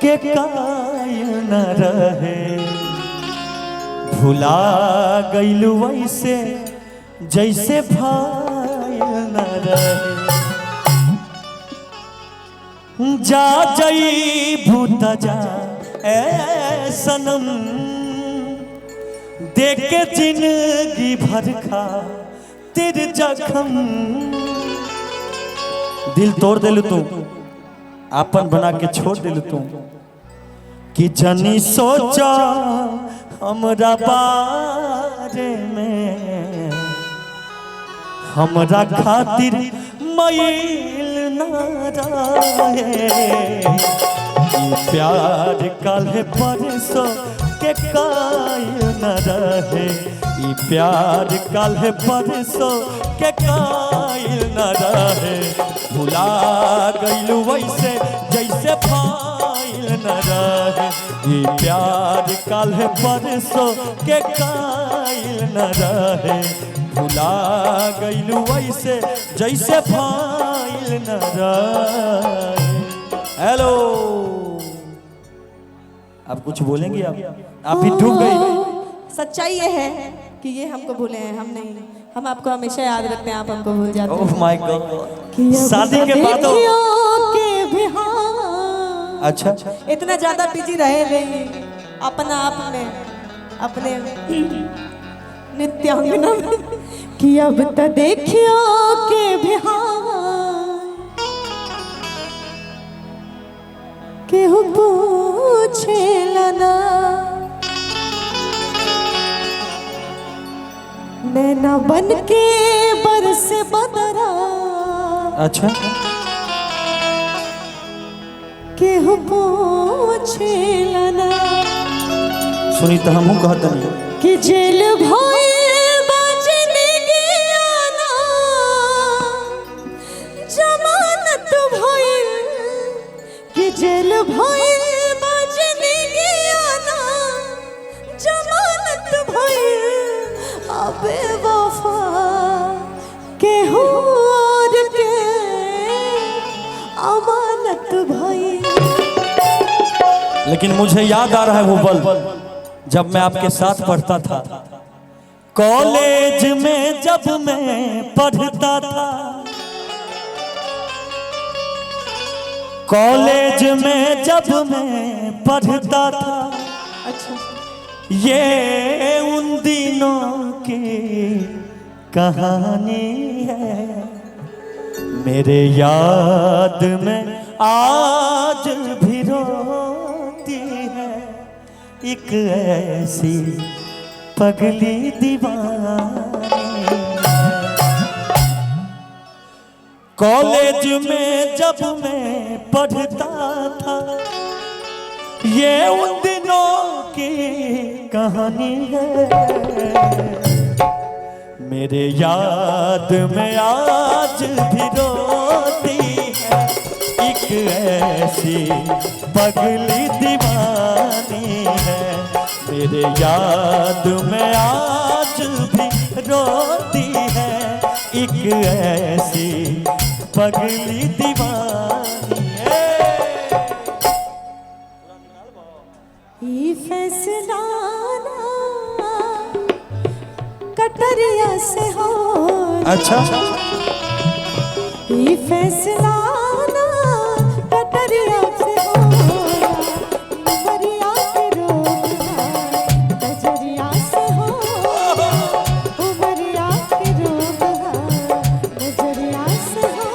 के कायल न रहे, भुला गइल वैसे जैसे भायल न रहे। जा जई भूत जा ए सनम, देख के जिंदगी भर खा तेरे जख्म। दिल तोड़ दिल तू, आपन बना के छोड़ दिल तू, कि जनी सोचा हमरा बारे में, हमरा खातिर मैल न रहे। प्यार काल्हे परसों के कायल न रहे, प्यार काल्हे परसों के कायल न रहे। भुला गइल वैसे जैसे फाइल न रहे, प्यार काल्हे परसों के कायल न रहे। भुला गइल वैसे जैसे फाइल न रहे। हेलो, आप कुछ बोलेंगे? आप भी डूब गई। सच्चाई ये है कि ये हमको भूले हैं, हम नहीं। हम आपको हमेशा याद रखते हैं, आप हमको भूल जाते हैं। ओह माय गॉड, शादी के बाद अच्छा इतना ज्यादा बिजी रहे नहीं अपना आप में, अपने नित्यांगना में, कि अब तो देखियो के बिहार केहू पूछेला ना, नैना बन के बरस बदरा। अच्छा, केहू पूछेला ना, सुनी तो हमहू कहत नहीं कि जेल भइल बजने गया ना, जमानत भइल, कि जेल भइल बजने गया ना, जमानत भइल। अबे वफा केहू और के अमानत भइल। लेकिन मुझे याद आ रहा है वो पल जब मैं आपके साथ पढ़ता था, कॉलेज में जब मैं पढ़ता था, कॉलेज में जब मैं पढ़ता था। अच्छा, ये उन दिनों की कहानी है, मेरे याद में आज भी रोती है एक ऐसी पगली दीवानी। कॉलेज में जब मैं पढ़ता था, ये उन दिनों की कहानी है, मेरे याद में आज भी रोती है एक ऐसी पगली दीवानी है। मेरे याद में आज भी रोती है एक ऐसी पगली दीवानी है। ये फैसला कटरिया से हो। अच्छा, ये फैसला कटरिया से हो, उमरिया के रोग नजरिया से हो, उमरिया के रोग नजरिया से हो।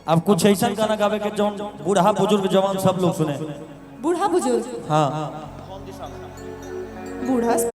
अब कुछ ऐसा गाना गावे के जो बूढ़ा बुजुर्ग जवान सब लोग सुने। बूढ़ा बुजुर्ग, हाँ, बूढ़ा